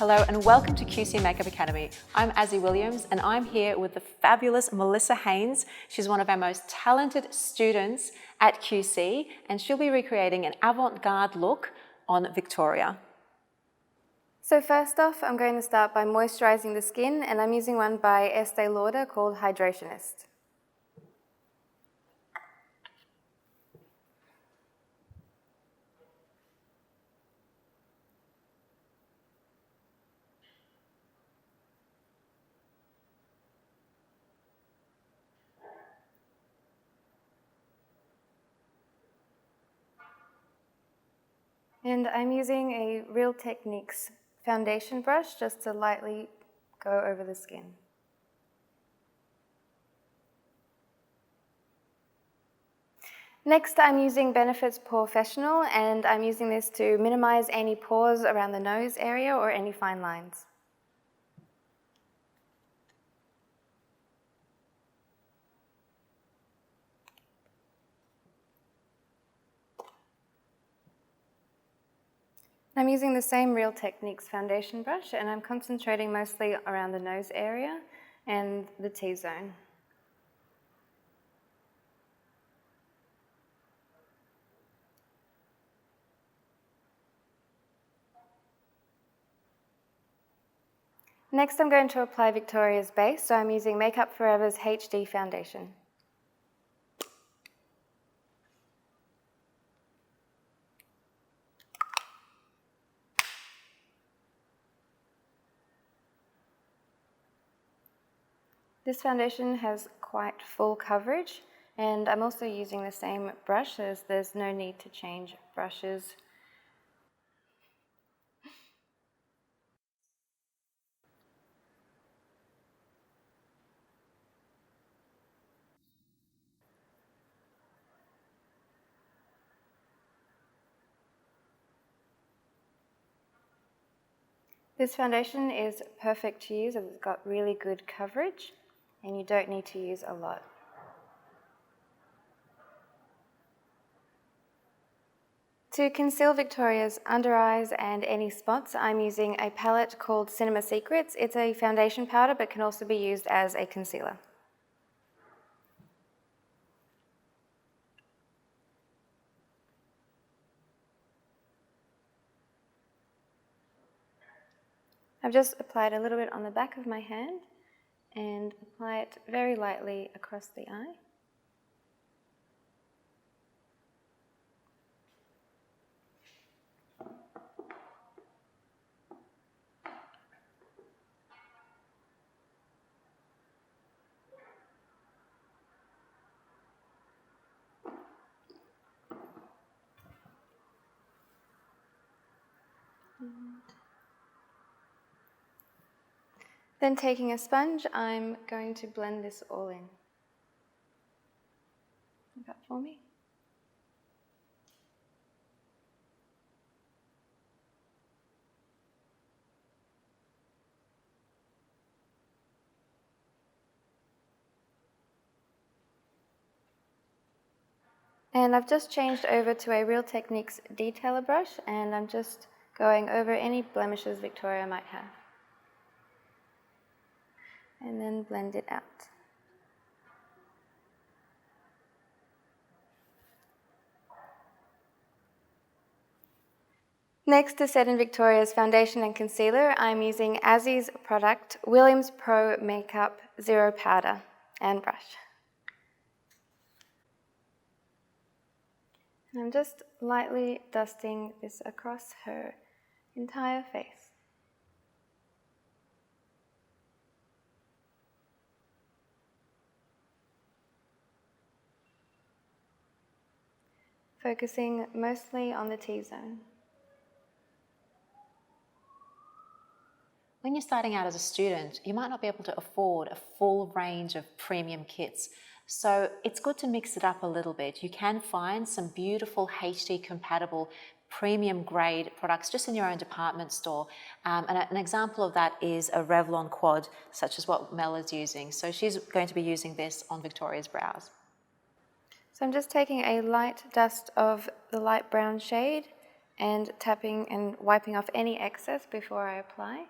Hello and welcome to QC Makeup Academy. I'm Azzi Williams and I'm here with the fabulous Melissa Haynes. She's one of our most talented students at QC and she'll be recreating an Avant Garde look on Victoria. So first off, I'm going to start by moisturizing the skin, and I'm using one by Estee Lauder called Hydrationist. And I'm using a Real Techniques foundation brush just to lightly go over the skin. Next, I'm using Benefit's Professional, and I'm using this to minimize any pores around the nose area or any fine lines. I'm using the same Real Techniques foundation brush, and I'm concentrating mostly around the nose area and the T-zone. Next, I'm going to apply Victoria's base, so I'm using Makeup Forever's HD foundation. This foundation has quite full coverage, and I'm also using the same brush as there's no need to change brushes. This foundation is perfect to use as it's got really good coverage, and you don't need to use a lot. To conceal Victoria's under eyes and any spots, I'm using a palette called Cinema Secrets. It's a foundation powder but can also be used as a concealer. I've just applied a little bit on the back of my hand and apply it very lightly across the eye. Then taking a sponge, I'm going to blend this all in. Is that for me? And I've just changed over to a Real Techniques detailer brush, and I'm just going over any blemishes Victoria might have. And then blend it out. Next, to set in Victoria's foundation and concealer, I'm using Azzi's product, Williams Pro Makeup Zero Powder and brush. And I'm just lightly dusting this across her entire face. Focusing mostly on the T-zone. When you're starting out as a student, you might not be able to afford a full range of premium kits. So it's good to mix it up a little bit. You can find some beautiful HD compatible premium grade products just in your own department store. And an example of that is a Revlon quad, such as what Mel is using. So she's going to be using this on Victoria's brows. So I'm just taking a light dust of the light brown shade and tapping and wiping off any excess before I apply.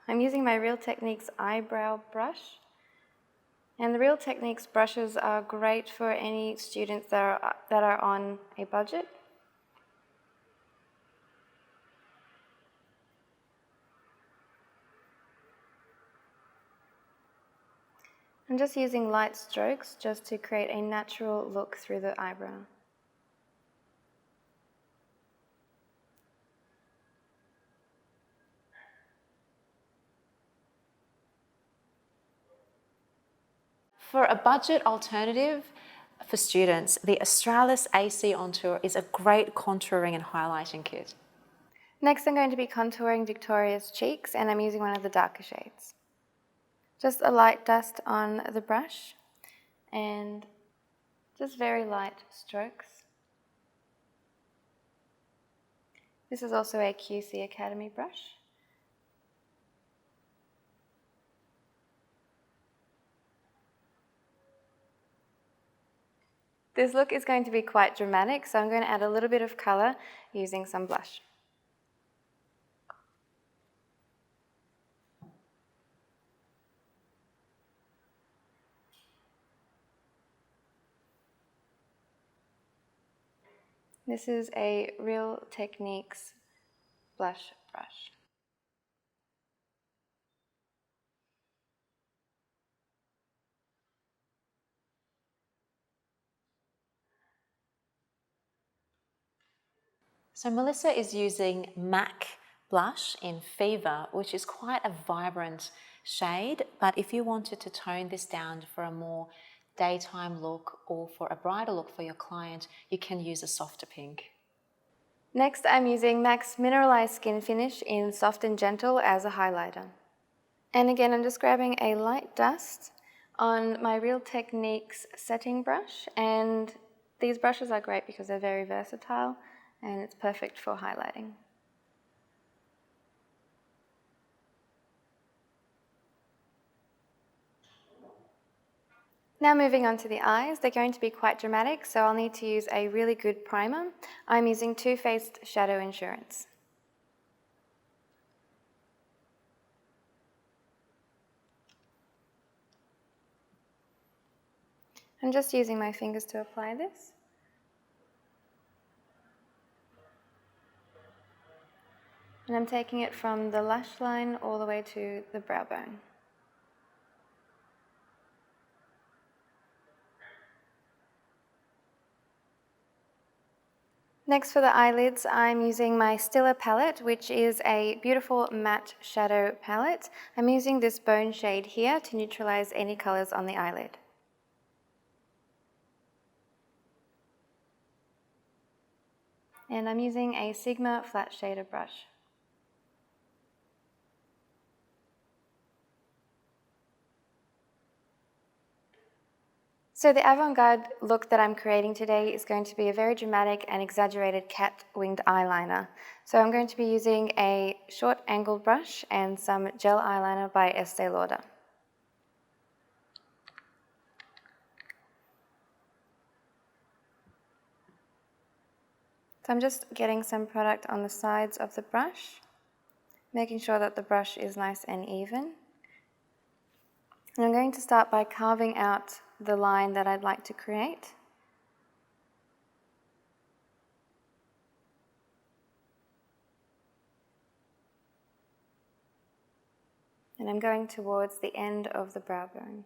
I'm using my Real Techniques eyebrow brush. And the Real Techniques brushes are great for any students that are on a budget. I'm just using light strokes just to create a natural look through the eyebrow. For a budget alternative for students, the Australis AC On Tour is a great contouring and highlighting kit. Next, I'm going to be contouring Victoria's cheeks, and I'm using one of the darker shades. Just a light dust on the brush and just very light strokes. This is also a QC Academy brush. This look is going to be quite dramatic, so I'm going to add a little bit of colour using some blush. This is a Real Techniques blush brush. So Melissa is using MAC blush in Fever, which is quite a vibrant shade, but if you wanted to tone this down for a more daytime look or for a brighter look for your client, you can use a softer pink. Next, I'm using MAC's Mineralized Skin Finish in Soft and Gentle as a highlighter. And again, I'm just grabbing a light dust on my Real Techniques setting brush, and these brushes are great because they're very versatile and it's perfect for highlighting. Now moving on to the eyes, they're going to be quite dramatic, so I'll need to use a really good primer. I'm using Too Faced Shadow Insurance. I'm just using my fingers to apply this. And I'm taking it from the lash line all the way to the brow bone. Next for the eyelids, I'm using my Stila palette, which is a beautiful matte shadow palette. I'm using this bone shade here to neutralize any colors on the eyelid. And I'm using a Sigma flat shader brush. So the Avant Garde look that I'm creating today is going to be a very dramatic and exaggerated cat-winged eyeliner. So I'm going to be using a short angled brush and some gel eyeliner by Estee Lauder. So I'm just getting some product on the sides of the brush, making sure that the brush is nice and even. And I'm going to start by carving out the line that I'd like to create. And I'm going towards the end of the brow bone.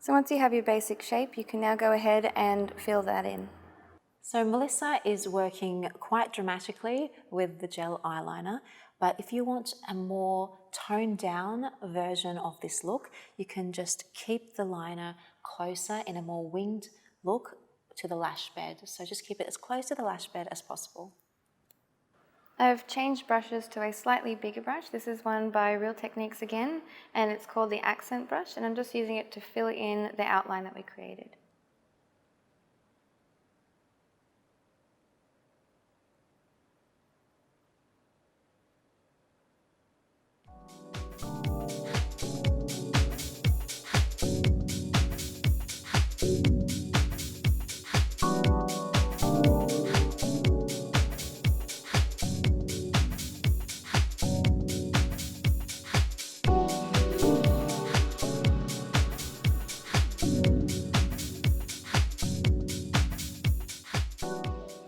So once you have your basic shape, you can now go ahead and fill that in. So Melissa is working quite dramatically with the gel eyeliner, but if you want a more toned down version of this look, you can just keep the liner closer in a more winged look to the lash bed. So just keep it as close to the lash bed as possible. I've changed brushes to a slightly bigger brush. This is one by Real Techniques again, and it's called the Accent Brush, and I'm just using it to fill in the outline that we created.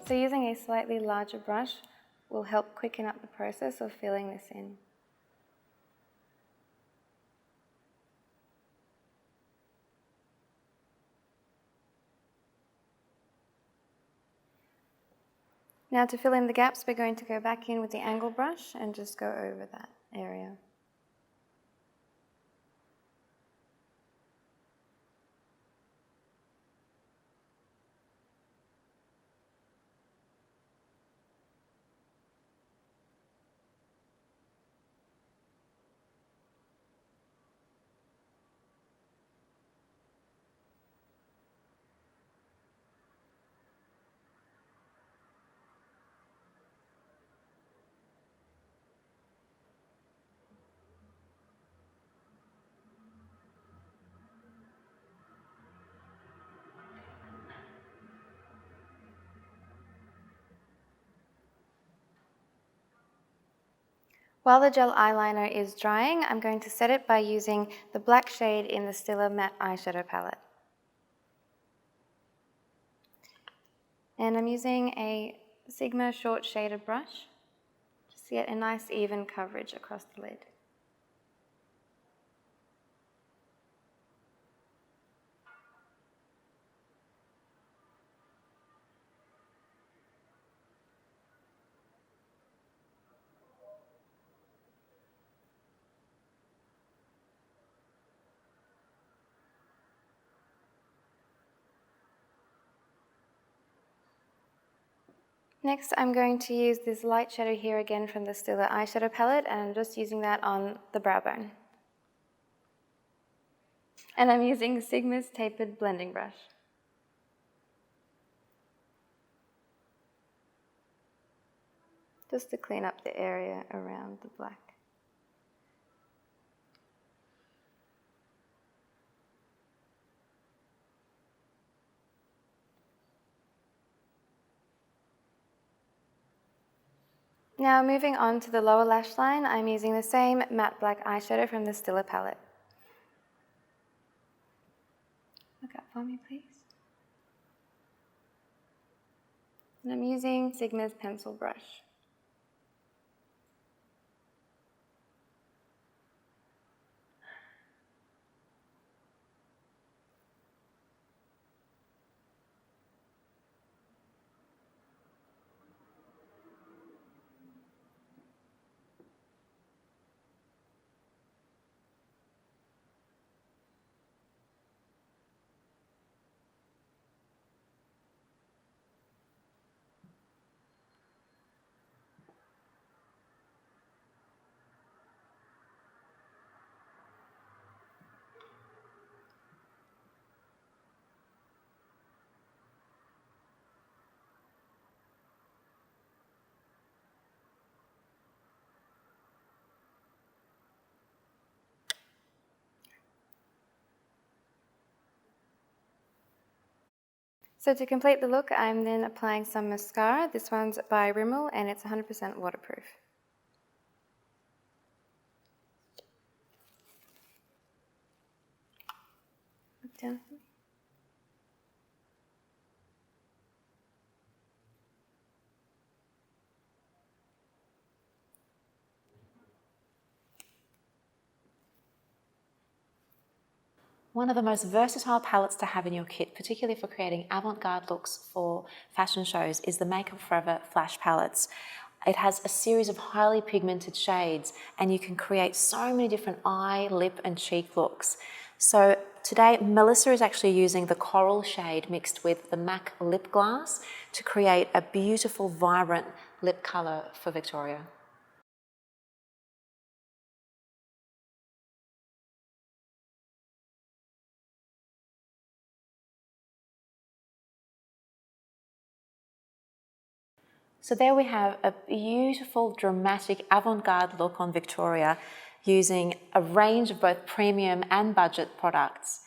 So using a slightly larger brush will help quicken up the process of filling this in. Now to fill in the gaps, we're going to go back in with the angle brush and just go over that area. While the gel eyeliner is drying, I'm going to set it by using the black shade in the Stila Matte Eyeshadow Palette. And I'm using a Sigma short shaded brush just to get a nice even coverage across the lid. Next, I'm going to use this light shadow here again from the Stila Eyeshadow Palette, and I'm just using that on the brow bone. And I'm using Sigma's tapered blending brush. Just to clean up the area around the black. Now moving on to the lower lash line, I'm using the same matte black eyeshadow from the Stila palette. Look up for me, please. And I'm using Sigma's pencil brush. So to complete the look, I'm then applying some mascara. This one's by Rimmel and it's 100% waterproof. Look down. One of the most versatile palettes to have in your kit, particularly for creating avant-garde looks for fashion shows, is the Makeup Forever Flash palettes. It has a series of highly pigmented shades, and you can create so many different eye, lip and cheek looks. So today Melissa is actually using the coral shade mixed with the MAC lip glass to create a beautiful, vibrant lip colour for Victoria. So there we have a beautiful, dramatic, avant-garde look on Victoria using a range of both premium and budget products.